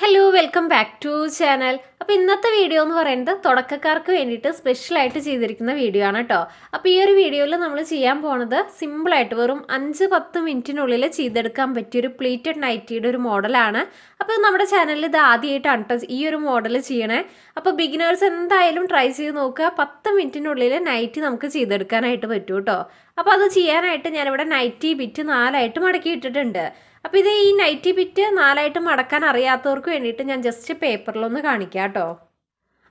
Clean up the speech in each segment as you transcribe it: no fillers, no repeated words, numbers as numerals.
Hello welcome back to channel. അപ്പോൾ ഇന്നത്തെ video എന്ന് പറയുന്നത് തുടക്കക്കാർക്ക് വേണ്ടിയിട്ട് സ്പെഷ്യലായിട്ട് ചെയ്തിരിക്കുന്ന വീഡിയോ ആണ് കേട്ടോ. അപ്പോൾ ഈ ഒരു വീഡിയോയിൽ നമ്മൾ ചെയ്യാൻ പോകുന്നത് സിമ്പിളായിട്ട് വെറും 5-10 മിനിറ്റിനുള്ളിൽ ചെയ്തെടുക്കാൻ പറ്റിയൊരു പ്ലീറ്റഡ് നൈറ്റിയുടെ ഒരു മോഡലാണ്. അപ്പോൾ നമ്മുടെ ചാനലിൽ ഇത് ആദ്യമായിട്ടാണ് കേട്ടോ ഈ ഒരു മോഡൽ ചെയ്യണേ. അപ്പോൾ ബിഗിനേഴ്സ് എന്തായാലും ട്രൈ ചെയ്ത് നോക്കുക. 10 മിനിറ്റിനുള്ളിൽ നൈറ്റി നമുക്ക് ചെയ്തെടുക്കാനായിട്ട് പറ്റും കേട്ടോ. അപ്പോൾ അത് ചെയ്യാനായിട്ട് ഞാനിവിടെ നൈറ്റി ബിറ്റ് 4ആയിട്ട് മടക്കി ഇട്ടിട്ടുണ്ട്. അപ്പോൾ ഇത് ഈ നൈറ്റി ബിറ്റ് 4ആയിട്ട് മടക്കാൻ അറിയാത്തവർക്ക് വേണ്ടിയിട്ട് ഞാൻ ജസ്റ്റ് പേപ്പറിലൊന്ന് കാണിക്കാം കേട്ടോ.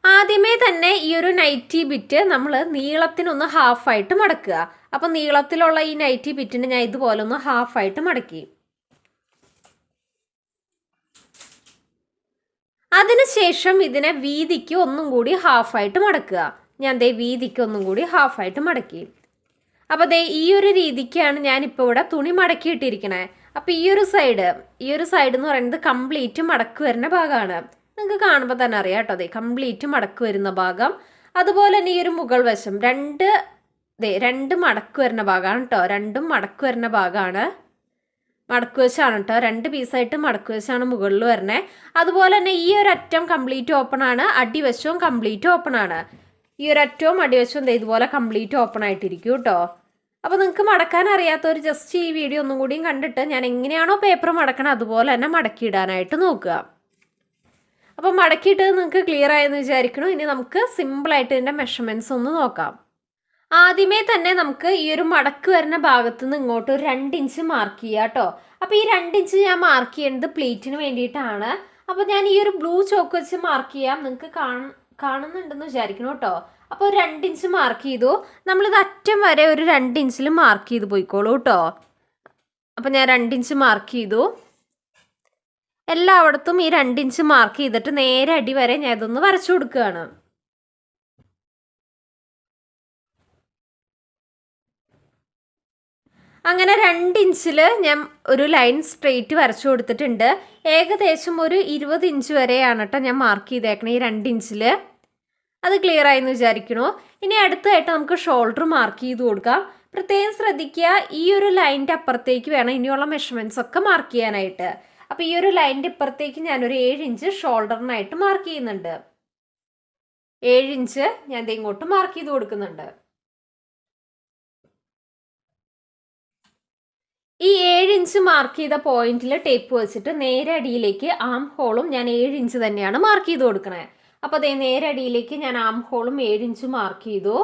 ആദ്യമേ തന്നെ ഈ ഒരു നൈറ്റി ബിറ്റ് നമ്മൾ നീളത്തിനൊന്ന് ഹാഫായിട്ട് മടക്കുക. അപ്പോൾ നീളത്തിലുള്ള ഈ നൈറ്റി ബിറ്റിന് ഞാൻ ഇതുപോലെ ഒന്ന് ഹാഫായിട്ട് മടക്കി. അതിനുശേഷം ഇതിനെ വീതിക്ക് ഒന്നും കൂടി ഹാഫായിട്ട് മടക്കുക. ഞാൻ ദേ വീതിക്ക് ഒന്നും കൂടി ഹാഫായിട്ട് മടക്കി. അപ്പോൾ ദേ ഈ ഒരു രീതിക്കാണ് ഞാനിപ്പോൾ ഇവിടെ തുണി മടക്കിയിട്ടിരിക്കണേ. അപ്പോൾ ഈ ഒരു സൈഡ് എന്ന് പറയുന്നത് കംപ്ലീറ്റ് മടക്ക് വരുന്ന ഭാഗമാണ്. നിങ്ങൾക്ക് കാണുമ്പോൾ തന്നെ അറിയാം കേട്ടോ. അതെ, കംപ്ലീറ്റ് മടക്ക് വരുന്ന ഭാഗം. അതുപോലെ തന്നെ ഈ ഒരു മുകൾ വശം രണ്ട് മടക്ക് വരുന്ന ഭാഗമാണ് കേട്ടോ. രണ്ടും മടക്ക് വരുന്ന ഭാഗമാണ്. മടക്ക് വശമാണ് കേട്ടോ. 2 പീസായിട്ട് മടക്ക് വശമാണ് മുകളിൽ വരണേ. അതുപോലെ തന്നെ ഈ ഒരു അറ്റം കംപ്ലീറ്റ് ഓപ്പൺ ആണ്. അടിവശവും കംപ്ലീറ്റ് ഓപ്പൺ ആണ്. ഈ ഒരു അറ്റവും അടിവശവും ഇതുപോലെ കംപ്ലീറ്റ് ഓപ്പൺ ആയിട്ടിരിക്കും കേട്ടോ. അപ്പോൾ നിങ്ങൾക്ക് മടക്കാൻ അറിയാത്തവർ ജസ്റ്റ് ഈ വീഡിയോ ഒന്നും കൂടിയും കണ്ടിട്ട് ഞാൻ എങ്ങനെയാണോ പേപ്പർ മടക്കണം അതുപോലെ തന്നെ മടക്കിയിടാനായിട്ട് നോക്കുക. അപ്പോൾ മടക്കിയിട്ട് നിങ്ങൾക്ക് ക്ലിയർ ആയെന്ന് വിചാരിക്കണം. ഇനി നമുക്ക് സിമ്പിളായിട്ട് ഇതിൻ്റെ മെഷർമെൻറ്റ്സ് ഒന്ന് നോക്കാം. ആദ്യമേ തന്നെ നമുക്ക് ഈ ഒരു മടക്ക് വരുന്ന ഭാഗത്ത് നിന്ന് ഇങ്ങോട്ട് ഒരു 2 ഇഞ്ച് മാർക്ക് ചെയ്യുക കേട്ടോ. അപ്പോൾ ഈ 2 ഇഞ്ച് ഞാൻ മാർക്ക് ചെയ്യുന്നത് പ്ലേറ്റിന് വേണ്ടിയിട്ടാണ്. അപ്പോൾ ഞാൻ ഈ ഒരു ബ്ലൂ ചോക്ക് വെച്ച് മാർക്ക് ചെയ്യാം. നിങ്ങൾക്ക് കാണുന്നുണ്ടെന്ന് വിചാരിക്കണം കേട്ടോ. അപ്പോൾ 2 ഇഞ്ച് മാർക്ക് ചെയ്തു. നമ്മളിത് അറ്റം വരെ ഒരു 2 ഇഞ്ചിൽ മാർക്ക് ചെയ്ത് പോയിക്കോളൂ കേട്ടോ. അപ്പോൾ ഞാൻ 2 ഇഞ്ച് മാർക്ക് ചെയ്തു. എല്ലായിടത്തും ഈ 2 ഇഞ്ച് മാർക്ക് ചെയ്തിട്ട് നേരെ അടി വരെ ഞാൻ ഇതൊന്ന് വരച്ചു കൊടുക്കുകയാണ്. അങ്ങനെ 2 ഇഞ്ചിൽ ഞാൻ ഒരു ലൈൻ സ്ട്രെയിറ്റ് വരച്ചു കൊടുത്തിട്ടുണ്ട്. ഏകദേശം ഒരു 20 ഇഞ്ച് വരെയാണ് കേട്ടോ ഞാൻ മാർക്ക് ചെയ്തേക്കണേ ഈ 2 ഇഞ്ചിൽ. അത് ക്ലിയർ ആയെന്ന് വിചാരിക്കണോ. ഇനി അടുത്തായിട്ട് നമുക്ക് ഷോൾഡർ മാർക്ക് ചെയ്ത് കൊടുക്കാം. പ്രത്യേകം ശ്രദ്ധിക്കുക, ഈ ഒരു ലൈനിൻ്റെ അപ്പുറത്തേക്ക് വേണം ഇനിയുള്ള മെഷർമെൻറ്റ്സ് ഒക്കെ മാർക്ക് ചെയ്യാനായിട്ട്. അപ്പോൾ ഈ ഒരു ലൈനിൻ്റെ ഇപ്പുറത്തേക്ക് ഞാനൊരു 7 ഇഞ്ച് ഷോൾഡറിനായിട്ട് മാർക്ക് ചെയ്യുന്നുണ്ട്. 7 ഇഞ്ച് ഞാൻ ഇങ്ങോട്ട് മാർക്ക് ചെയ്ത് കൊടുക്കുന്നുണ്ട്. ഈ 7 ഇഞ്ച് മാർക്ക് ചെയ്ത പോയിന്റിൽ ടേപ്പ് വെച്ചിട്ട് നേരെ അടിയിലേക്ക് ആം ഹോളും ഞാൻ 7 ഇഞ്ച് തന്നെയാണ് മാർക്ക് ചെയ്ത് കൊടുക്കണേ. അപ്പോൾ അതേ നേരെ അടിയിലേക്ക് ഞാൻ ആം ഹോളും 7 ഇഞ്ച് മാർക്ക് ചെയ്തു.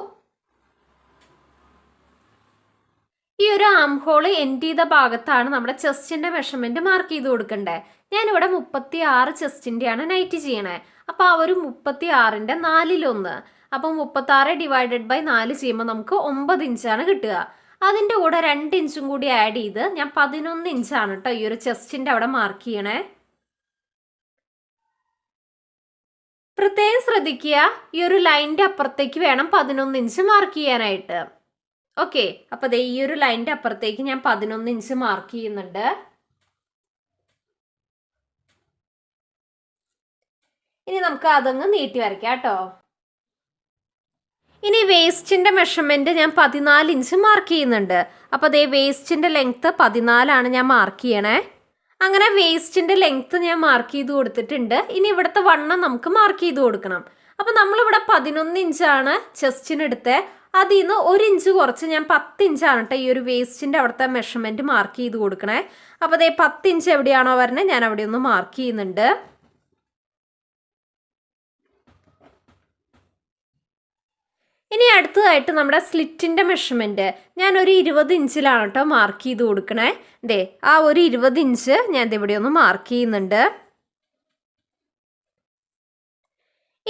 ഈ ഒരു ആം ഹോൾ എൻഡ് ചെയ്ത ഭാഗത്താണ് നമ്മുടെ ചെസ്റ്റിൻ്റെ മെഷർമെൻറ്റ് മാർക്ക് ചെയ്ത് കൊടുക്കണ്ടേ. ഞാനിവിടെ 36 ചെസ്റ്റിൻ്റെയാണ് നൈറ്റ് ചെയ്യണേ. അപ്പോൾ ആ ഒരു 36ൻ്റെ 4/1. അപ്പോൾ 36 ഡിവൈഡഡ് ബൈ 4 ചെയ്യുമ്പോൾ നമുക്ക് 9 ഇഞ്ചാണ് കിട്ടുക. അതിൻ്റെ കൂടെ 2 ഇഞ്ചും കൂടി ആഡ് ചെയ്ത് ഞാൻ 11 ഇഞ്ചാണ് കേട്ടോ ഈ ഒരു ചെസ്റ്റിൻ്റെ അവിടെ മാർക്ക് ചെയ്യണേ. പ്രത്യേകം ശ്രദ്ധിക്കുക, ഈ ഒരു ലൈനിൻ്റെ അപ്പുറത്തേക്ക് വേണം 11 ഇഞ്ച് മാർക്ക് ചെയ്യാനായിട്ട്. ഓക്കെ, അപ്പോൾ ദേ ഈ ഒരു ലൈനിൻ്റെ അപ്പുറത്തേക്ക് ഞാൻ 11 ഇഞ്ച് മാർക്ക് ചെയ്യുന്നുണ്ട്. ഇനി നമുക്ക് അതങ്ങ് നീട്ടി വരയ്ക്കാം കേട്ടോ. ഇനി വേസ്റ്റിൻ്റെ മെഷർമെൻറ്റ് ഞാൻ 14 ഇഞ്ച് മാർക്ക് ചെയ്യുന്നുണ്ട്. അപ്പോൾ അതേ വേസ്റ്റിൻ്റെ ലെങ്ത്ത് 14ആണ് ഞാൻ മാർക്ക് ചെയ്യണേ. അങ്ങനെ വേസ്റ്റിൻ്റെ ലെങ്ത്ത് ഞാൻ മാർക്ക് ചെയ്ത് കൊടുത്തിട്ടുണ്ട്. ഇനി ഇവിടുത്തെ വണ്ണം നമുക്ക് മാർക്ക് ചെയ്ത് കൊടുക്കണം. അപ്പോൾ നമ്മളിവിടെ 11 ഇഞ്ചാണ് ചെസ്റ്റിനെടുത്ത്. അതിൽ നിന്ന് 1 ഇഞ്ച് കുറച്ച് ഞാൻ 10 ഇഞ്ചാണ് കേട്ടോ ഈ ഒരു വേസ്റ്റിൻ്റെ അവിടുത്തെ മെഷർമെൻറ്റ് മാർക്ക് ചെയ്ത് കൊടുക്കണേ. അപ്പോൾ അതേ 10 ഇഞ്ച് എവിടെയാണോ വരണേ ഞാൻ അവിടെ ഒന്ന് മാർക്ക് ചെയ്യുന്നുണ്ട്. ഇനി അടുത്തതായിട്ട് നമ്മുടെ സ്ലിറ്റിൻ്റെ മെഷർമെൻറ്റ് ഞാനൊരു 20 ഇഞ്ചിലാണ് കേട്ടോ മാർക്ക് ചെയ്ത് കൊടുക്കണേ. ആ ഒരു 20 ഇഞ്ച് ഞാൻ ഇവിടെ ഒന്ന് മാർക്ക് ചെയ്യുന്നുണ്ട്.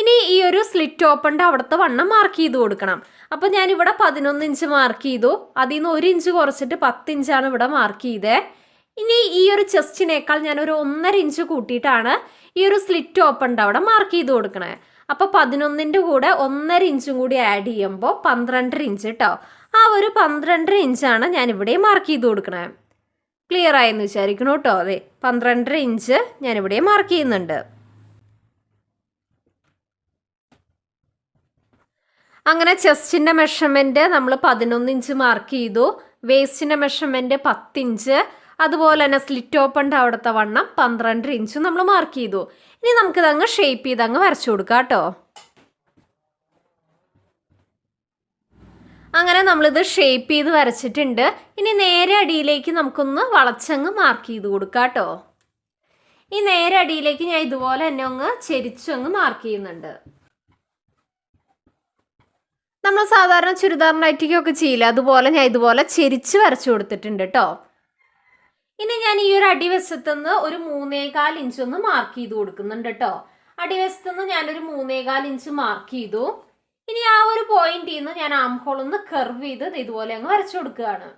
ഇനി ഈ ഒരു സ്ലിറ്റ് ഓപ്പണിൻ്റെ അവിടുത്തെ വണ്ണം മാർക്ക് ചെയ്ത് കൊടുക്കണം. അപ്പോൾ ഞാനിവിടെ 11 ഇഞ്ച് മാർക്ക് ചെയ്തു. അതിൽ നിന്ന് 1 ഇഞ്ച് കുറച്ചിട്ട് 10 ഇഞ്ചാണ് ഇവിടെ മാർക്ക് ചെയ്തത്. ഇനി ഈ ഒരു ചെസ്റ്റിനേക്കാൾ ഞാനൊരു 1.5 ഇഞ്ച് കൂട്ടിയിട്ടാണ് ഈ ഒരു സ്ലിറ്റ് ഓപ്പണിൻ്റെ അവിടെ മാർക്ക് ചെയ്ത് കൊടുക്കണേ. അപ്പോൾ 11ൻ്റെ കൂടെ 1.5 ഇഞ്ചും കൂടി ആഡ് ചെയ്യുമ്പോൾ 12.5 ഇഞ്ച് കേട്ടോ. ആ ഒരു 12.5 ഇഞ്ചാണ് ഞാനിവിടെ മാർക്ക് ചെയ്ത് കൊടുക്കണേ. ക്ലിയർ ആയെന്ന് വിചാരിക്കണം കേട്ടോ. അതെ, 12.5 ഇഞ്ച് ഞാനിവിടെ മാർക്ക് ചെയ്യുന്നുണ്ട്. അങ്ങനെ ചെസ്റ്റിൻ്റെ മെഷർമെൻറ്റ് നമ്മൾ 11 ഇഞ്ച് മാർക്ക് ചെയ്തു. വേസ്റ്റിൻ്റെ മെഷർമെൻറ്റ് 10 ഇഞ്ച്. അതുപോലെ തന്നെ സ്ലിറ്റ് ഓപ്പണിൻ്റെ അവിടുത്തെ വണ്ണം 12 ഇഞ്ചും നമ്മൾ മാർക്ക് ചെയ്തു. ഇനി നമുക്കിതങ്ങ് ഷേപ്പ് ചെയ്ത് അങ്ങ് വരച്ചു കൊടുക്കാം കേട്ടോ. അങ്ങനെ നമ്മളിത് ഷേപ്പ് ചെയ്ത് വരച്ചിട്ടുണ്ട്. ഇനി നേരെ അടിയിലേക്ക് നമുക്കൊന്ന് വളച്ചങ്ങ് മാർക്ക് ചെയ്ത് കൊടുക്കാം കേട്ടോ. ഈ നേരെ അടിയിലേക്ക് ഞാൻ ഇതുപോലെ തന്നെ ഒന്ന് ചെരിച്ചങ്ങ് മാർക്ക് ചെയ്യുന്നുണ്ട്. നമ്മൾ സാധാരണ ചുരിദാർ നൈറ്റിക്കൊക്കെ ചെയ്യില്ല, അതുപോലെ ഞാൻ ഇതുപോലെ ചെരിച്ച് വരച്ചു കൊടുത്തിട്ടുണ്ട് കേട്ടോ. ഇനി ഞാൻ ഈ ഒരു അടിവശത്തുനിന്ന് ഒരു 3.25 ഇഞ്ച് ഒന്ന് മാർക്ക് ചെയ്ത് കൊടുക്കുന്നുണ്ട് കേട്ടോ. അടിവശത്തുനിന്ന് ഞാനൊരു 3.25 ഇഞ്ച് മാർക്ക് ചെയ്തു. ഇനി ആ ഒരു പോയിന്റിൽ നിന്ന് ഞാൻ ആം ഹോൾ ഒന്ന് കർവ് ചെയ്ത് ഇതുപോലെ അങ്ങ് വരച്ചു കൊടുക്കുകയാണ്.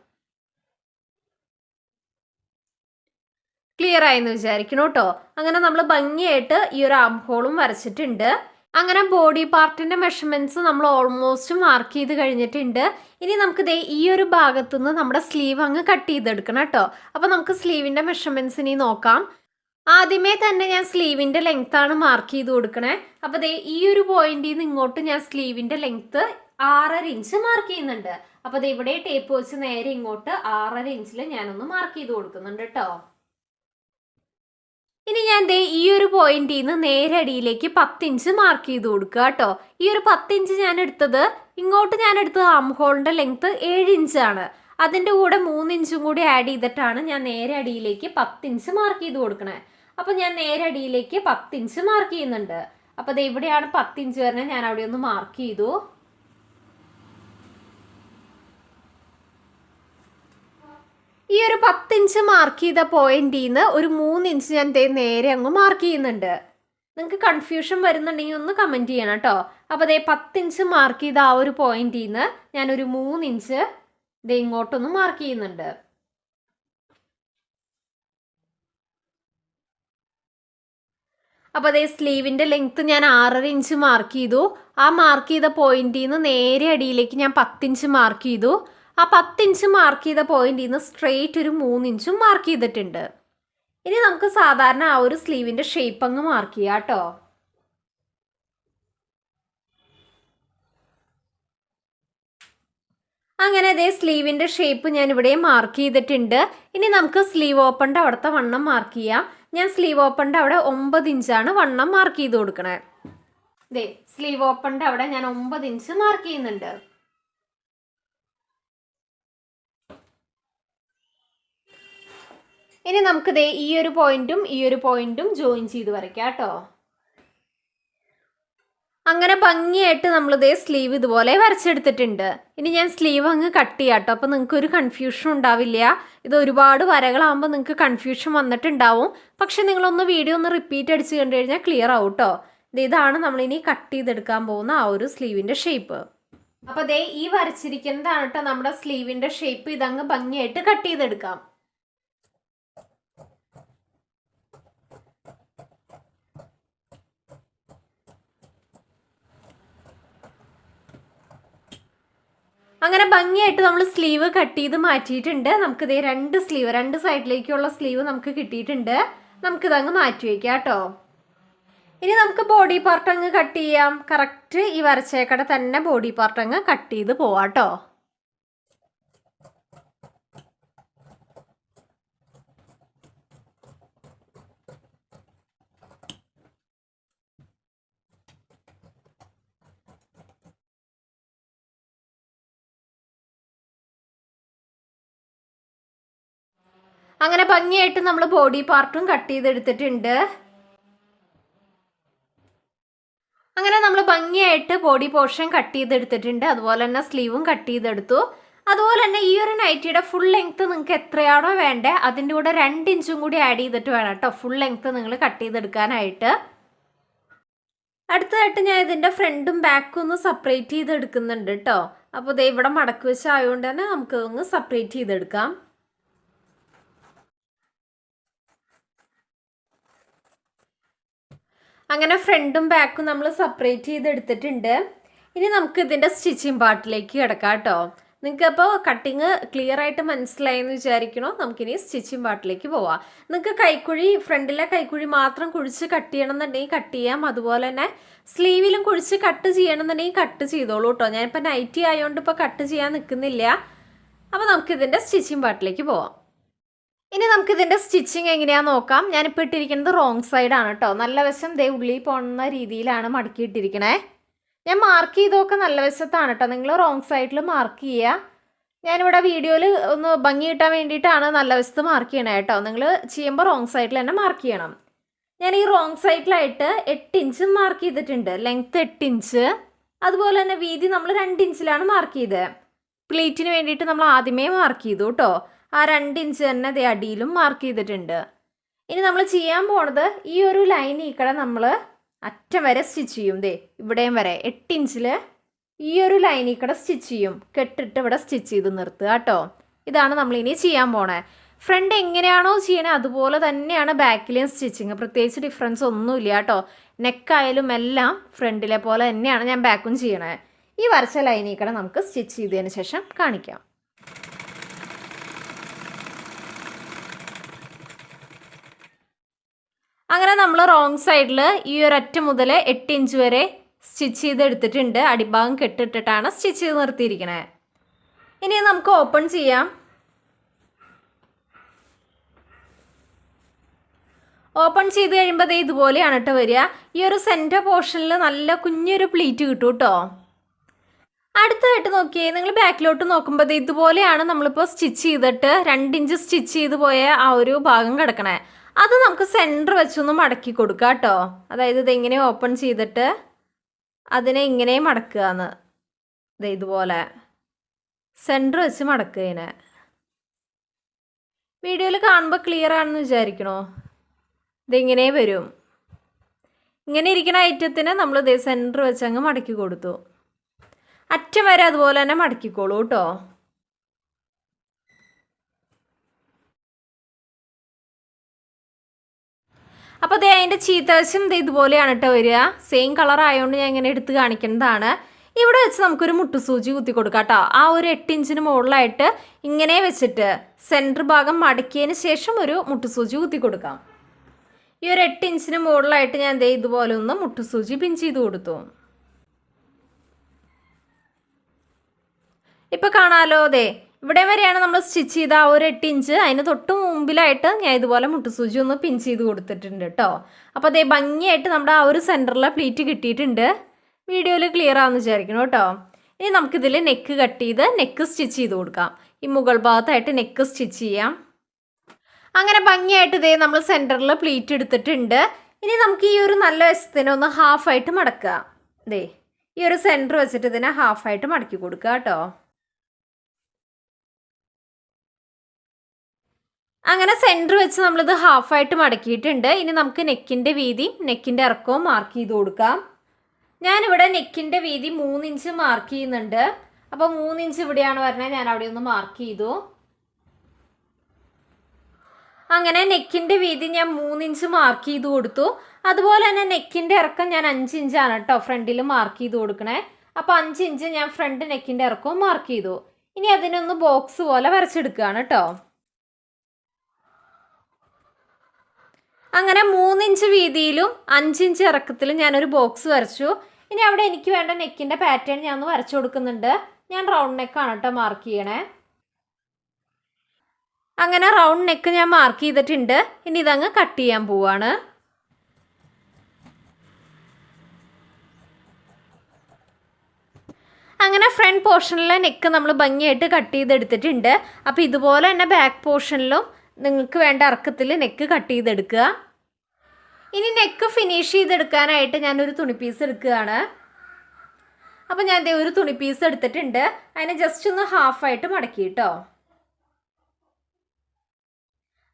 ക്ലിയർ ആയെന്ന് വിചാരിക്കണം കേട്ടോ. അങ്ങനെ നമ്മൾ ഭംഗിയായിട്ട് ഈ ഒരു ആം ഹോളും വരച്ചിട്ടുണ്ട്. അങ്ങനെ ബോഡി പാർട്ടിന്റെ മെഷർമെന്റ്സ് നമ്മൾ ഓൾമോസ്റ്റ് മാർക്ക് ചെയ്ത് കഴിഞ്ഞിട്ടുണ്ട്. ഇനി നമുക്ക് ദേ ഈ ഒരു ഭാഗത്തു നിന്ന് നമ്മുടെ സ്ലീവ് അങ്ങ് കട്ട് ചെയ്തെടുക്കണം കേട്ടോ. അപ്പോൾ നമുക്ക് സ്ലീവിന്റെ മെഷർമെന്റ്സ് ഇനി നോക്കാം. ആദ്യമേ തന്നെ ഞാൻ സ്ലീവിന്റെ ലെങ്ത് ആണ് മാർക്ക് ചെയ്ത് കൊടുക്കണേ. അപ്പോൾ ദേ ഈ ഒരു പോയിന്റിൽ നിന്ന് ഇങ്ങോട്ട് ഞാൻ സ്ലീവിന്റെ ലെങ്ത് 6.5 ഇഞ്ച് മാർക്ക് ചെയ്യുന്നുണ്ട്. അപ്പോൾ ദേ ഇവിടെ ടേപ്പ് വെച്ച് നേരെ ഇങ്ങോട്ട് 6.5 ഇഞ്ചിൽ ഞാനൊന്ന് മാർക്ക് ചെയ്ത് കൊടുക്കുന്നുണ്ട് കേട്ടോ. ഇനി ഞാൻ ദേ ഈ ഒരു പോയിന്റിൽ നിന്ന് നേരെ അടിയിലേക്ക് 10 ഇഞ്ച് മാർക്ക് ചെയ്ത് കൊടുക്കുക കേട്ടോ. ഈ ഒരു 10 ഇഞ്ച് ഞാൻ എടുത്തത് ഇങ്ങോട്ട് ഞാൻ എടുത്തത് ആം ഹോളിന്റെ ലെങ്ത് 7 ഇഞ്ചാണ്. അതിൻ്റെ കൂടെ 3 ഇഞ്ചും കൂടി ആഡ് ചെയ്തിട്ടാണ് ഞാൻ നേരെ അടിയിലേക്ക് 10 ഇഞ്ച് മാർക്ക് ചെയ്ത് കൊടുക്കണേ. അപ്പോൾ ഞാൻ നേരെ അടിയിലേക്ക് 10 ഇഞ്ച് മാർക്ക് ചെയ്യുന്നുണ്ട്. അപ്പോൾ അത് എവിടെയാണ് 10 ഇഞ്ച് വരുന്നത്, ഞാൻ അവിടെ ഒന്ന് മാർക്ക് ചെയ്തു. ഈ ഒരു 10 ഇഞ്ച് മാർക്ക് ചെയ്ത പോയിന്റിൽ നിന്ന് ഒരു 3 ഇഞ്ച് ഞാൻ നേരെ അങ്ങ് മാർക്ക് ചെയ്യുന്നുണ്ട്. നിങ്ങൾക്ക് കൺഫ്യൂഷൻ വരുന്നുണ്ടെങ്കിൽ ഒന്ന് കമൻറ്റ് ചെയ്യണം കേട്ടോ. അപ്പോൾ അതേ 10 ഇഞ്ച് മാർക്ക് ചെയ്ത ആ ഒരു പോയിന്റിൽ നിന്ന് ഞാനൊരു 3 ഇഞ്ച് ഇങ്ങോട്ടൊന്ന് മാർക്ക് ചെയ്യുന്നുണ്ട്. അപ്പോൾ അതേ സ്ലീവിൻ്റെ ലെങ്ത്ത് ഞാൻ 6.5 ഇഞ്ച് മാർക്ക് ചെയ്തു. ആ മാർക്ക് ചെയ്ത പോയിന്റിൽ നിന്ന് നേരെ അടിയിലേക്ക് ഞാൻ 10 ഇഞ്ച് മാർക്ക് ചെയ്തു. ആ 10 ഇഞ്ച് മാർക്ക് ചെയ്ത പോയിന്റിൽ നിന്ന് സ്ട്രെയിറ്റ് ഒരു 3 ഇഞ്ചും മാർക്ക് ചെയ്തിട്ടുണ്ട്. ഇനി നമുക്ക് സാധാരണ ആ ഒരു സ്ലീവിൻ്റെ ഷേപ്പ് അങ്ങ് മാർക്ക് ചെയ്യാം കേട്ടോ. അങ്ങനെ അതേ സ്ലീവിൻ്റെ ഷേപ്പ് ഞാൻ ഇവിടെ മാർക്ക് ചെയ്തിട്ടുണ്ട്. ഇനി നമുക്ക് സ്ലീവ് ഓപ്പണിൻ്റെ അവിടുത്തെ വണ്ണം മാർക്ക് ചെയ്യാം. ഞാൻ സ്ലീവ് ഓപ്പണിൻ്റെ അവിടെ 9 ഇഞ്ചാണ് വണ്ണം മാർക്ക് ചെയ്ത് കൊടുക്കണേ. ദേ സ്ലീവ് ഓപ്പണിൻ്റെ അവിടെ ഞാൻ 9 ഇഞ്ച് മാർക്ക് ചെയ്യുന്നുണ്ട്. ഇനി നമുക്ക് ദേ ഈ ഒരു പോയിന്റും ജോയിൻ ചെയ്ത് വരയ്ക്കാം കേട്ടോ. അങ്ങനെ ഭംഗിയായിട്ട് നമ്മൾ ദേ സ്ലീവ് ഇതുപോലെ വരച്ചെടുത്തിട്ടുണ്ട്. ഇനി ഞാൻ സ്ലീവ് അങ്ങ് കട്ട് ചെയ്യാം കേട്ടോ. അപ്പോൾ നിങ്ങൾക്ക് ഒരു കൺഫ്യൂഷൻ ഉണ്ടാവില്ല. ഇത് ഒരുപാട് വരകളാകുമ്പോൾ നിങ്ങൾക്ക് കൺഫ്യൂഷൻ വന്നിട്ടുണ്ടാവും. പക്ഷെ നിങ്ങളൊന്ന് വീഡിയോ ഒന്ന് റിപ്പീറ്റ് അടിച്ച് കണ്ടു കഴിഞ്ഞാൽ ക്ലിയർ ആവും കേട്ടോ. ഇതാണ് നമ്മളിനി കട്ട് ചെയ്തെടുക്കാൻ പോകുന്ന ആ ഒരു സ്ലീവിൻ്റെ ഷേപ്പ്. അപ്പോൾ ദേ ഈ വരച്ചിരിക്കുന്നതാണ് കേട്ടോ നമ്മുടെ സ്ലീവിൻ്റെ ഷേപ്പ്. ഇതങ്ങ് ഭംഗിയായിട്ട് കട്ട് ചെയ്തെടുക്കാം. അങ്ങനെ ഭംഗിയായിട്ട് നമ്മൾ സ്ലീവ് കട്ട് ചെയ്ത് മാറ്റിയിട്ടുണ്ട്. നമുക്കിതേ രണ്ട് സൈഡിലേക്കുള്ള സ്ലീവ് നമുക്ക് കിട്ടിയിട്ടുണ്ട്. നമുക്കിതങ്ങ് മാറ്റി വയ്ക്കാം കേട്ടോ. ഇനി നമുക്ക് ബോഡി പാർട്ട് അങ്ങ് കട്ട് ചെയ്യാം. കറക്റ്റ് ഈ വരച്ചേക്കട തന്നെ ബോഡി പാർട്ട് അങ്ങ് കട്ട് ചെയ്ത് പോവാം കേട്ടോ. അങ്ങനെ ഭംഗിയായിട്ട് നമ്മൾ ബോഡി പാർട്ടും കട്ട് ചെയ്തെടുത്തിട്ടുണ്ട്. അങ്ങനെ നമ്മൾ ഭംഗിയായിട്ട് ബോഡി പോർഷൻ കട്ട് ചെയ്തെടുത്തിട്ടുണ്ട്. അതുപോലെ തന്നെ സ്ലീവും കട്ട് ചെയ്തെടുത്തു. അതുപോലെ തന്നെ ഈ ഒരു നൈറ്റിയുടെ ഫുൾ ലെങ്ത്ത് നിങ്ങൾക്ക് എത്രയാണോ വേണ്ടത് അതിൻ്റെ കൂടെ 2 ഇഞ്ചും കൂടി ആഡ് ചെയ്തിട്ട് വേണം കേട്ടോ ഫുൾ ലെങ്ത്ത് നിങ്ങൾ കട്ട് ചെയ്തെടുക്കാനായിട്ട്. അടുത്തതായിട്ട് ഞാൻ ഇതിൻ്റെ ഫ്രണ്ടും ബാക്കും ഒന്ന് സെപ്പറേറ്റ് ചെയ്തെടുക്കുന്നുണ്ട് കേട്ടോ. അപ്പോൾ ദേ ഇവിടെ മടക്ക് വെച്ചായതുകൊണ്ട് തന്നെ നമുക്കൊന്ന് സെപ്പറേറ്റ് ചെയ്തെടുക്കാം. അങ്ങനെ ഫ്രണ്ടും ബാക്കും നമ്മൾ സെപ്പറേറ്റ് ചെയ്തെടുത്തിട്ടുണ്ട്. ഇനി നമുക്ക് ഇതിൻ്റെ സ്റ്റിച്ചിങ് പാർട്ടിലേക്ക് കിടക്കാം കേട്ടോ. നിങ്ങൾക്കപ്പോൾ കട്ടിങ് ക്ലിയർ ആയിട്ട് മനസ്സിലായെന്ന് വിചാരിക്കണോ. നമുക്കിനി സ്റ്റിച്ചിങ് പാർട്ടിലേക്ക് പോവാം. നിങ്ങൾക്ക് കൈക്കുഴി ഫ്രണ്ടിലെ കൈക്കുഴി മാത്രം കുഴിച്ച് കട്ട് ചെയ്യണമെന്നുണ്ടെങ്കിൽ കട്ട് ചെയ്യാം. അതുപോലെ തന്നെ സ്ലീവിലും കുഴിച്ച് കട്ട് ചെയ്യണമെന്നുണ്ടെങ്കിൽ കട്ട് ചെയ്തോളൂ കേട്ടോ. ഞാനിപ്പോൾ നൈറ്റി ആയതുകൊണ്ട് ഇപ്പോൾ കട്ട് ചെയ്യാൻ നിൽക്കുന്നില്ല. അപ്പോൾ നമുക്കിതിൻ്റെ സ്റ്റിച്ചിങ് പാർട്ടിലേക്ക് പോവാം. ഇനി നമുക്കിതിൻ്റെ സ്റ്റിച്ചിങ് എങ്ങനെയാണെന്ന് നോക്കാം. ഞാനിപ്പോൾ ഇട്ടിരിക്കുന്നത് റോങ് സൈഡാണ് കേട്ടോ. നല്ല വശം ദേ ഉള്ളിൽ പോകുന്ന രീതിയിലാണ് മടക്കിയിട്ടിരിക്കണേ. ഞാൻ മാർക്ക് ചെയ്തൊക്കെ നല്ല വശത്താണ് കേട്ടോ. നിങ്ങൾ റോങ് സൈഡിൽ മാർക്ക് ചെയ്യുക. ഞാനിവിടെ വീഡിയോയിൽ ഒന്ന് ഭംഗി കിട്ടാൻ വേണ്ടിയിട്ടാണ് നല്ല വശത്ത് മാർക്ക് ചെയ്യണേ കേട്ടോ. നിങ്ങൾ ചെയ്യുമ്പോൾ റോങ് സൈഡിൽ തന്നെ മാർക്ക് ചെയ്യണം. ഞാൻ ഈ റോങ് സൈഡിലായിട്ട് 8 ഇഞ്ച് മാർക്ക് ചെയ്തിട്ടുണ്ട്. ലെങ്ത്ത് 8 ഇഞ്ച്, അതുപോലെ തന്നെ വീതി നമ്മൾ 2 ഇഞ്ചിലാണ് മാർക്ക് ചെയ്തത്. പ്ലീറ്റിന് വേണ്ടിയിട്ട് നമ്മൾ ആദ്യമേ മാർക്ക് ചെയ്തു കേട്ടോ. ആ 2 ഇഞ്ച് തന്നെ ദേ അടിയിലും മാർക്ക് ചെയ്തിട്ടുണ്ട്. ഇനി നമ്മൾ ചെയ്യാൻ പോണത് ഈ ഒരു ലൈൻ ഈക്കടെ നമ്മൾ അറ്റം വരെ സ്റ്റിച്ച് ചെയ്യും. ദേ ഇവിടെയും വരെ 8 ഇഞ്ചിൽ ഈ ഒരു ലൈൻ ഈക്കടെ സ്റ്റിച്ച് ചെയ്യും. കെട്ടിട്ട് ഇവിടെ സ്റ്റിച്ച് ചെയ്ത് നിർത്തുക കേട്ടോ. ഇതാണ് നമ്മളിനി ചെയ്യാൻ പോണേ. ഫ്രണ്ട് എങ്ങനെയാണോ ചെയ്യണേ അതുപോലെ തന്നെയാണ് ബാക്കിലെയും സ്റ്റിച്ചിങ്. പ്രത്യേകിച്ച് ഡിഫറൻസ് ഒന്നുമില്ല കേട്ടോ. നെക്കായാലും എല്ലാം ഫ്രണ്ടിലെ പോലെ തന്നെയാണ് ഞാൻ ബാക്കും ചെയ്യണേ. ഈ വരച്ച ലൈനിൽ നമുക്ക് സ്റ്റിച്ച് ചെയ്തതിന് ശേഷം കാണിക്കാം. അങ്ങനെ നമ്മൾ റോങ് സൈഡിൽ ഈ ഒരറ്റ മുതൽ 8 ഇഞ്ച് വരെ സ്റ്റിച്ച് ചെയ്തെടുത്തിട്ടുണ്ട്. അടിഭാഗം കെട്ടിട്ടിട്ടാണ് സ്റ്റിച്ച് ചെയ്ത് നിർത്തിയിരിക്കണേ. ഇനി നമുക്ക് ഓപ്പൺ ചെയ്യാം. ഓപ്പൺ ചെയ്ത് കഴിയുമ്പോൾ അത് ഇതുപോലെയാണ് കേട്ടോ വരിക. ഈ ഒരു സെൻറ്റർ പോർഷനിൽ നല്ല കുഞ്ഞൊരു പ്ലീറ്റ് കിട്ടും കേട്ടോ. അടുത്തതായിട്ട് നോക്കിയേ, നിങ്ങൾ ബാക്കിലോട്ട് നോക്കുമ്പോൾ അത് ഇതുപോലെയാണ് നമ്മളിപ്പോൾ സ്റ്റിച്ച് ചെയ്തിട്ട് 2 ഇഞ്ച് സ്റ്റിച്ച് ചെയ്ത് പോയ ആ ഒരു ഭാഗം കിടക്കണേ. അത് നമുക്ക് സെൻറ്റർ വെച്ചൊന്ന് മടക്കി കൊടുക്കുക കേട്ടോ. അതായത് ഇതെങ്ങനെ ഓപ്പൺ ചെയ്തിട്ട് അതിനെ ഇങ്ങനെ മടക്കുകയെന്ന്. ഇതുപോലെ സെൻറ്റർ വെച്ച് മടക്കുക. വീഡിയോയിൽ കാണുമ്പോൾ ക്ലിയർ ആണെന്ന് വിചാരിക്കണോ? ഇതിങ്ങനെ വരും. ഇങ്ങനെ ഇരിക്കുന്ന ഐറ്റത്തിന് നമ്മൾ ഇതേ സെൻറ്റർ വെച്ച് അങ്ങ് മടക്കി കൊടുത്തു. അറ്റം വരെ അതുപോലെ തന്നെ മടക്കിക്കോളൂ കേട്ടോ. അപ്പോൾ ദേ അതിൻ്റെ ചീത്തവശം ഇതുപോലെയാണ് കേട്ടോ വരിക. സെയിം കളർ ആയതുകൊണ്ട് ഞാൻ ഇങ്ങനെ എടുത്ത് കാണിക്കുന്നതാണ്. ഇവിടെ വെച്ച് നമുക്കൊരു മുട്ടുസൂചി കുത്തി കൊടുക്കാം കേട്ടോ. ആ ഒരു 8 ഇഞ്ചിന് മുകളിലായിട്ട് ഇങ്ങനെ വെച്ചിട്ട് സെൻറ്റർ ഭാഗം മടക്കിയതിന് ശേഷം ഒരു മുട്ടുസൂചി കുത്തി കൊടുക്കാം. ഈ ഒരു 8 ഇഞ്ചിന് മുകളിലായിട്ട് ഞാൻ ദേ ഇതുപോലെ ഒന്ന് മുട്ടുസൂചി പിൻ ചെയ്ത് കൊടുത്തു. ഇപ്പോൾ കാണാമല്ലോ. അതെ ഇവിടെ വരെയാണ് നമ്മൾ സ്റ്റിച്ച് ചെയ്ത ആ ഒരു 8 ഇഞ്ച്. അതിന് തൊട്ട് മുമ്പിലായിട്ട് ഞാൻ ഇതുപോലെ മുട്ടുസൂചി ഒന്ന് പിൻ ചെയ്ത് കൊടുത്തിട്ടുണ്ട് കേട്ടോ. അപ്പോൾ അതേ ഭംഗിയായിട്ട് നമ്മുടെ ആ ഒരു സെൻറ്ററിലെ പ്ലീറ്റ് കിട്ടിയിട്ടുണ്ട്. വീഡിയോയിൽ ക്ലിയർ ആണെന്ന് വിചാരിക്കണം കേട്ടോ. ഇനി നമുക്കിതിൽ നെക്ക് കട്ട് ചെയ്ത് നെക്ക് സ്റ്റിച്ച് ചെയ്ത് കൊടുക്കാം. ഈ മുകൾ ഭാഗത്തായിട്ട് നെക്ക് സ്റ്റിച്ച് ചെയ്യാം. അങ്ങനെ ഭംഗിയായിട്ട് ഇതേ നമ്മൾ സെൻറ്ററിൽ പ്ലീറ്റ് എടുത്തിട്ടുണ്ട്. ഇനി നമുക്ക് ഈ ഒരു നല്ല വശത്തിനെ ഒന്ന് ഹാഫായിട്ട് മടക്കുക. ദേ ഈ ഒരു സെൻറ്റർ വെച്ചിട്ട് ഇതിനെ ഹാഫായിട്ട് മടക്കി കൊടുക്കുക കേട്ടോ. അങ്ങനെ സെൻറ്റർ വെച്ച് നമ്മളിത് ഹാഫായിട്ട് മടക്കിയിട്ടുണ്ട്. ഇനി നമുക്ക് നെക്കിൻ്റെ വീതിയും നെക്കിൻ്റെ ഇറക്കവും മാർക്ക് ചെയ്ത് കൊടുക്കാം. ഞാനിവിടെ നെക്കിൻ്റെ വീതി 3 ഇഞ്ച് മാർക്ക് ചെയ്യുന്നുണ്ട്. അപ്പോൾ 3 ഇഞ്ച് ഇവിടെയാണ് വരുന്നത്. ഞാൻ അവിടെ ഒന്ന് മാർക്ക് ചെയ്തു. അങ്ങനെ നെക്കിൻ്റെ വീതി ഞാൻ 3 ഇഞ്ച് മാർക്ക് ചെയ്ത് കൊടുത്തു. അതുപോലെ തന്നെ നെക്കിൻ്റെ ഇറക്കം ഞാൻ 5 ഇഞ്ചാണ് കേട്ടോ ഫ്രണ്ടിൽ മാർക്ക് ചെയ്ത് കൊടുക്കണേ. അപ്പോൾ 5 ഇഞ്ച് ഞാൻ ഫ്രണ്ട് നെക്കിൻ്റെ ഇറക്കവും മാർക്ക് ചെയ്തു. ഇനി അതിനൊന്ന് ബോക്സ് പോലെ വരച്ചെടുക്കുകയാണ് കേട്ടോ. അങ്ങനെ 3 ഇഞ്ച് വീതിയിലും 5 ഇഞ്ച് ഇറക്കത്തിലും ഞാനൊരു ബോക്സ് വരച്ചു. ഇനി അവിടെ എനിക്ക് വേണ്ട നെക്കിൻ്റെ പാറ്റേൺ ഞാൻ ഒന്ന് വരച്ചു കൊടുക്കുന്നുണ്ട്. ഞാൻ റൗണ്ട് നെക്കാണ് കേട്ടോ മാർക്ക് ചെയ്യണേ. അങ്ങനെ റൗണ്ട് നെക്ക് ഞാൻ മാർക്ക് ചെയ്തിട്ടുണ്ട്. ഇനി ഇതങ്ങ് കട്ട് ചെയ്യാൻ പോവാണ്. അങ്ങനെ ഫ്രണ്ട് പോർഷനിലെ നെക്ക് നമ്മൾ ഭംഗിയായിട്ട് കട്ട് ചെയ്തെടുത്തിട്ടുണ്ട്. അപ്പോൾ ഇതുപോലെ തന്നെ ബാക്ക് പോർഷനിലും നിങ്ങൾക്ക് വേണ്ട ഇറക്കത്തിൽ നെക്ക് കട്ട് ചെയ്തെടുക്കുക. ഇനി നെക്ക് ഫിനിഷ് ചെയ്തെടുക്കാനായിട്ട് ഞാനൊരു തുണി പീസ് എടുക്കുകയാണ്. അപ്പോൾ ഞാൻ ഒരു തുണി പീസ് എടുത്തിട്ടുണ്ട്. അതിനെ ജസ്റ്റ് ഒന്ന് ഹാഫായിട്ട് മടക്കി കേട്ടോ.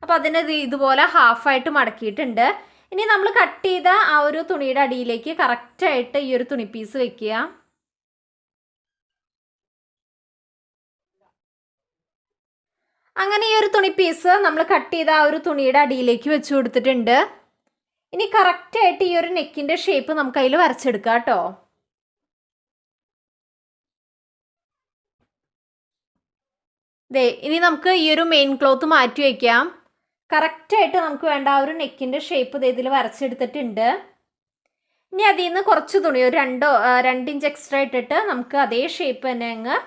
അപ്പോൾ അതിനെ ഇതുപോലെ ഹാഫായിട്ട് മടക്കിയിട്ടുണ്ട്. ഇനി നമ്മൾ കട്ട് ചെയ്ത ആ ഒരു തുണിയുടെ അടിയിലേക്ക് കറക്റ്റായിട്ട് ഈ ഒരു തുണി പീസ് വെക്കുക. അങ്ങനെ ഈ ഒരു തുണി പീസ് നമ്മൾ കട്ട് ചെയ്ത ആ ഒരു തുണിയുടെ അടിയിലേക്ക് വെച്ച് കൊടുത്തിട്ടുണ്ട്. ഇനി കറക്റ്റായിട്ട് ഈ ഒരു നെക്കിൻ്റെ ഷേപ്പ് നമുക്ക് അതിൽ വരച്ചെടുക്കാം കേട്ടോ. ദേ ഇനി നമുക്ക് ഈ ഒരു മെയിൻ ക്ലോത്ത് മാറ്റി വയ്ക്കാം. കറക്റ്റായിട്ട് നമുക്ക് വേണ്ട ആ ഒരു നെക്കിൻ്റെ ഷേപ്പ് ഇതിൽ വരച്ചെടുത്തിട്ടുണ്ട്. ഇനി അതിൽ നിന്ന് കുറച്ച് തുണി ഒരു 2 ഇഞ്ച് എക്സ്ട്രാ ഇട്ടിട്ട് നമുക്ക് അതേ ഷേപ്പ് തന്നെ അങ്ങ്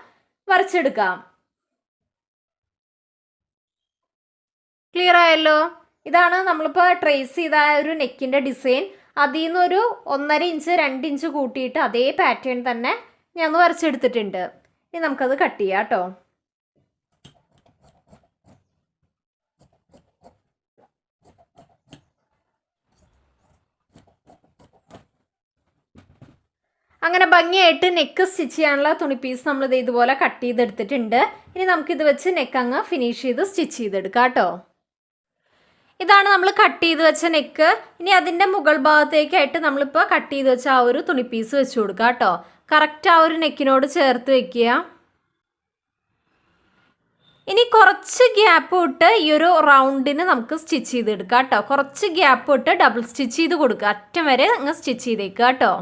വരച്ചെടുക്കാം. ക്ലിയർ ആയല്ലോ? ഇതാണ് നമ്മളിപ്പോൾ ട്രേസ് ചെയ്ത ഒരു നെക്കിൻ്റെ ഡിസൈൻ. അതിൽ നിന്നൊരു 1.5 ഇഞ്ച് 2 ഇഞ്ച് കൂട്ടിയിട്ട് അതേ പാറ്റേൺ തന്നെ ഞാൻ ഒന്ന് വരച്ചെടുത്തിട്ടുണ്ട്. ഇനി നമുക്കത് കട്ട് ചെയ്യാം കേട്ടോ. അങ്ങനെ ഭംഗിയായിട്ട് നെക്ക് സ്റ്റിച്ച് ചെയ്യാനുള്ള തുണി പീസ് നമ്മളിത് ഇതുപോലെ കട്ട് ചെയ്തെടുത്തിട്ടുണ്ട്. ഇനി നമുക്കിത് വെച്ച് നെക്ക് അങ്ങ് ഫിനിഷ് ചെയ്ത് സ്റ്റിച്ച് ചെയ്തെടുക്കാം കേട്ടോ. ഇതാണ് നമ്മൾ കട്ട് ചെയ്ത് വെച്ച നെക്ക്. ഇനി അതിൻ്റെ മുകൾ ഭാഗത്തേക്കായിട്ട് നമ്മളിപ്പോൾ കട്ട് ചെയ്ത് വെച്ച ആ ഒരു തുണി പീസ് വെച്ച് കൊടുക്കുക കേട്ടോ. കറക്റ്റ് ആ ഒരു നെക്കിനോട് ചേർത്ത് വെക്കുക. ഇനി കുറച്ച് ഗ്യാപ്പ് ഇട്ട് ഈ ഒരു റൗണ്ടിന് നമുക്ക് സ്റ്റിച്ച് ചെയ്തെടുക്കാം കേട്ടോ. കുറച്ച് ഗ്യാപ്പ് ഇട്ട് ഡബിൾ സ്റ്റിച്ച് ചെയ്ത് കൊടുക്കുക. അറ്റം വരെ അങ്ങ് സ്റ്റിച്ച് ചെയ്തേക്കുക കേട്ടോ.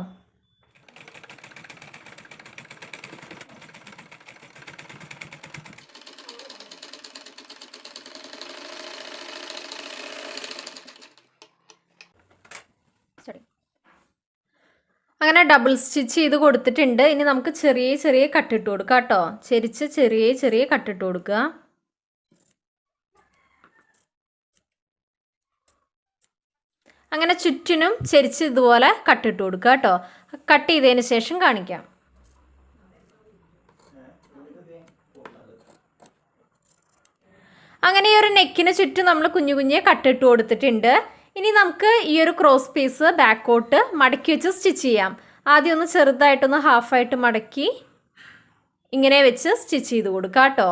അങ്ങനെ ഡബിൾ സ്റ്റിച്ച് ചെയ്ത് കൊടുത്തിട്ടുണ്ട്. ഇനി നമുക്ക് ചെറിയ ചെറിയ കട്ടിട്ട് കൊടുക്കുക കേട്ടോ. ചെരിച്ച് ചെറിയ ചെറിയ കട്ടിട്ട് കൊടുക്കുക. അങ്ങനെ ചുറ്റിനും ചെരിച്ച് ഇതുപോലെ കട്ടിട്ട് കൊടുക്കുക കേട്ടോ. കട്ട് ചെയ്തതിന് ശേഷം കാണിക്കാം. അങ്ങനെ ഈ ഒരു നെക്കിന് ചുറ്റും നമ്മൾ കുഞ്ഞു കുഞ്ഞെ കട്ടിട്ട് കൊടുത്തിട്ടുണ്ട്. ഇനി നമുക്ക് ഈ ഒരു ക്രോസ് പീസ് ബാക്കോട്ട് മടക്കി വെച്ച് സ്റ്റിച്ച് ചെയ്യാം. ആദ്യം ഒന്ന് ചെറുതായിട്ടൊന്ന് ഹാഫായിട്ട് മടക്കി ഇങ്ങനെ വെച്ച് സ്റ്റിച്ച് ചെയ്ത് കൊടുക്കുക കേട്ടോ.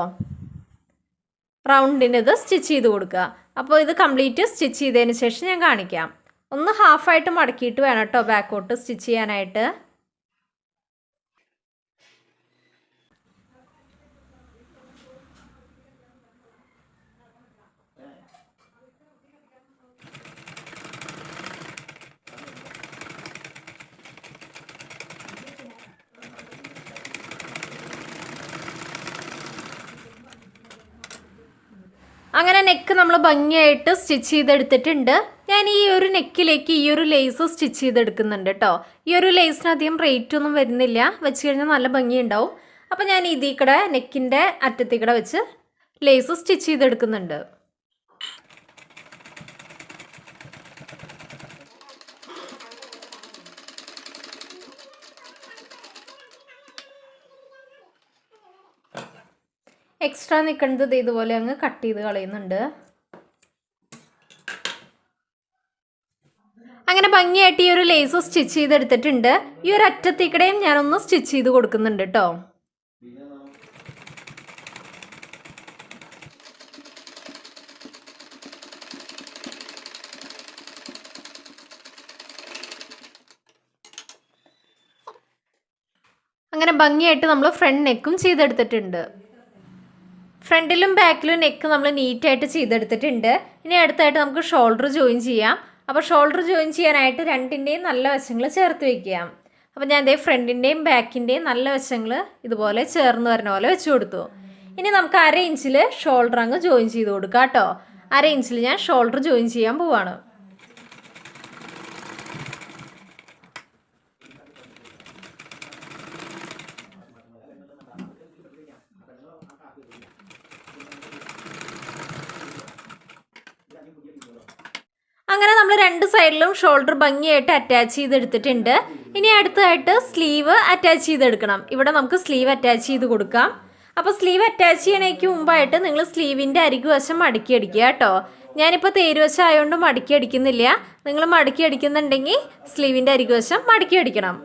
റൗണ്ടിനിത് സ്റ്റിച്ച് ചെയ്ത് കൊടുക്കുക. അപ്പോൾ ഇത് കംപ്ലീറ്റ് സ്റ്റിച്ച് ചെയ്തതിന് ശേഷം ഞാൻ കാണിക്കാം. ഒന്ന് ഹാഫായിട്ട് മടക്കിയിട്ട് വേണം കേട്ടോ ബാക്കോട്ട് സ്റ്റിച്ച് ചെയ്യാനായിട്ട്. അങ്ങനെ നെക്ക് നമ്മൾ ഭംഗിയായിട്ട് സ്റ്റിച്ച് ചെയ്തെടുത്തിട്ടുണ്ട്. ഞാൻ ഈ ഒരു നെക്കിലേക്ക് ഈ ഒരു ലേസ് സ്റ്റിച്ച് ചെയ്തെടുക്കുന്നുണ്ട് കേട്ടോ. ഈ ഒരു ലേസിന് അധികം റേറ്റ് ഒന്നും വരുന്നില്ല. വെച്ച് കഴിഞ്ഞാൽ നല്ല ഭംഗിയുണ്ടാവും. അപ്പോൾ ഞാൻ ഇതിൽ കൂടെ നെക്കിൻ്റെ അറ്റത്തിൽ കൂടെ വെച്ച് ലേസ് സ്റ്റിച്ച് ചെയ്തെടുക്കുന്നുണ്ട്. എക്സ്ട്രാ നിൽക്കുന്നത് ഇതുപോലെ അങ്ങ് കട്ട് ചെയ്ത് കളയുന്നുണ്ട്. അങ്ങനെ ഭംഗിയായിട്ട് ഈ ഒരു ലേസ് സ്റ്റിച്ച് ചെയ്തെടുത്തിട്ടുണ്ട്. ഈ ഒരു അറ്റത്തേക്കടെയും ഞാനൊന്ന് സ്റ്റിച്ച് ചെയ്ത് കൊടുക്കുന്നുണ്ട് കേട്ടോ. അങ്ങനെ ഭംഗിയായിട്ട് നമ്മൾ ഫ്രണ്ട് നെക്കും ചെയ്തെടുത്തിട്ടുണ്ട്. ഫ്രണ്ടിലും ബാക്കിലും നെക്ക് നമ്മൾ നീറ്റായിട്ട് ചെയ്തെടുത്തിട്ടുണ്ട്. ഇനി അടുത്തായിട്ട് നമുക്ക് ഷോൾഡർ ജോയിൻ ചെയ്യാം. അപ്പോൾ ഷോൾഡർ ജോയിൻ ചെയ്യാനായിട്ട് രണ്ടിൻ്റെയും നല്ല വശങ്ങൾ ചേർത്ത് വയ്ക്കുക. അപ്പോൾ ഞാൻ ദേ ഫ്രണ്ടിൻ്റെയും ബാക്കിൻ്റെയും നല്ല വശങ്ങൾ ഇതുപോലെ ചേർന്ന് വരുന്ന പോലെ വെച്ച് കൊടുത്തു. ഇനി നമുക്ക് 1/2 ഇഞ്ചിൽ ഷോൾഡർ അങ്ങ് ജോയിൻ ചെയ്ത് കൊടുക്കാം കേട്ടോ. 1/2 ഇഞ്ചിൽ ഞാൻ ഷോൾഡർ ജോയിൻ ചെയ്യാൻ പോവാണ്. അങ്ങനെ നമ്മൾ രണ്ട് സൈഡിലും ഷോൾഡർ ഭംഗിയായിട്ട് അറ്റാച്ച് ചെയ്തെടുത്തിട്ടുണ്ട്. ഇനി അടുത്തതായിട്ട് സ്ലീവ് അറ്റാച്ച് ചെയ്തെടുക്കണം. ഇവിടെ നമുക്ക് സ്ലീവ് അറ്റാച്ച് ചെയ്ത് കൊടുക്കാം. അപ്പോൾ സ്ലീവ് അറ്റാച്ച് ചെയ്യണേക്ക് മുമ്പായിട്ട് നിങ്ങൾ സ്ലീവിൻ്റെ അരികുവശം മടക്കി അടിക്കുക കേട്ടോ. ഞാനിപ്പോൾ തേരുവശം ആയതുകൊണ്ട് മടക്കി അടിക്കുന്നില്ല. നിങ്ങൾ മടക്കി അടിക്കുന്നുണ്ടെങ്കിൽ സ്ലീവിൻ്റെ അരികുവശം മടക്കി അടിക്കണം.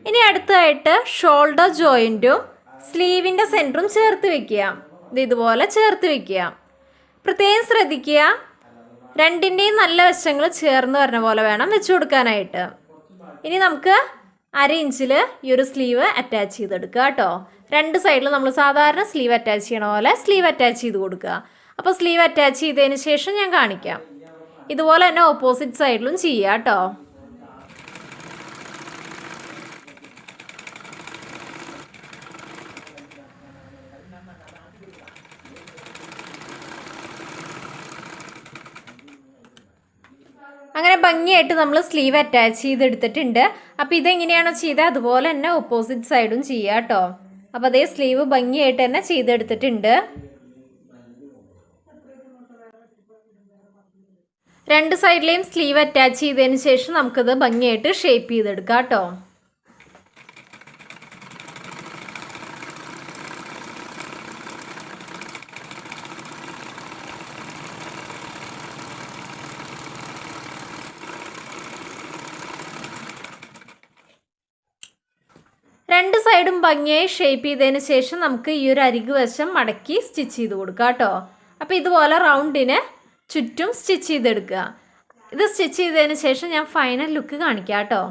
ഇനി അടുത്തതായിട്ട് ഷോൾഡർ ജോയിൻറ്റും സ്ലീവിൻ്റെ സെൻറ്ററും ചേർത്ത് വെക്കുക. ഇതുപോലെ ചേർത്ത് വെക്കുക. പ്രത്യേകം ശ്രദ്ധിക്കുക, രണ്ടിൻ്റെയും നല്ല വശങ്ങൾ ചേർന്ന് വരുന്ന പോലെ വേണം വെച്ച് കൊടുക്കാനായിട്ട്. ഇനി നമുക്ക് 1/2 ഇഞ്ചിൽ ഈ ഒരു സ്ലീവ് അറ്റാച്ച് ചെയ്തെടുക്കുക കേട്ടോ. രണ്ട് സൈഡിലും നമ്മൾ സാധാരണ സ്ലീവ് അറ്റാച്ച് ചെയ്യണ പോലെ സ്ലീവ് അറ്റാച്ച് ചെയ്ത് കൊടുക്കുക. അപ്പോൾ സ്ലീവ് അറ്റാച്ച് ചെയ്തതിന് ശേഷം ഞാൻ കാണിക്കാം. ഇതുപോലെ തന്നെ ഓപ്പോസിറ്റ് സൈഡിലും ചെയ്യുക കേട്ടോ. അങ്ങനെ ഭംഗിയായിട്ട് നമ്മൾ സ്ലീവ് അറ്റാച്ച് ചെയ്തെടുത്തിട്ടുണ്ട്. അപ്പോൾ ഇതെങ്ങനെയാണോ ചെയ്തത് അതുപോലെ തന്നെ ഓപ്പോസിറ്റ് സൈഡും ചെയ്യുക കേട്ടോ. അപ്പോൾ അതേ സ്ലീവ് ഭംഗിയായിട്ട് തന്നെ ചെയ്തെടുത്തിട്ടുണ്ട്. രണ്ട് സൈഡിലെയും സ്ലീവ് അറ്റാച്ച് ചെയ്തതിന് ശേഷം നമുക്കിത് ഭംഗിയായിട്ട് ഷേപ്പ് ചെയ്തെടുക്കാം കേട്ടോ. രണ്ട് സൈഡും ഭംഗിയായി ഷേപ്പ് ചെയ്തതിന് ശേഷം നമുക്ക് ഈ ഒരു അരികു വശം മടക്കി സ്റ്റിച്ച് ചെയ്ത് കൊടുക്കാം കേട്ടോ. അപ്പോൾ ഇതുപോലെ റൗണ്ടിന് ചുറ്റും സ്റ്റിച്ച് ചെയ്തെടുക്കുക. ഇത് സ്റ്റിച്ച് ചെയ്തതിന് ശേഷം ഞാൻ ഫൈനൽ ലുക്ക് കാണിക്കാം കേട്ടോ.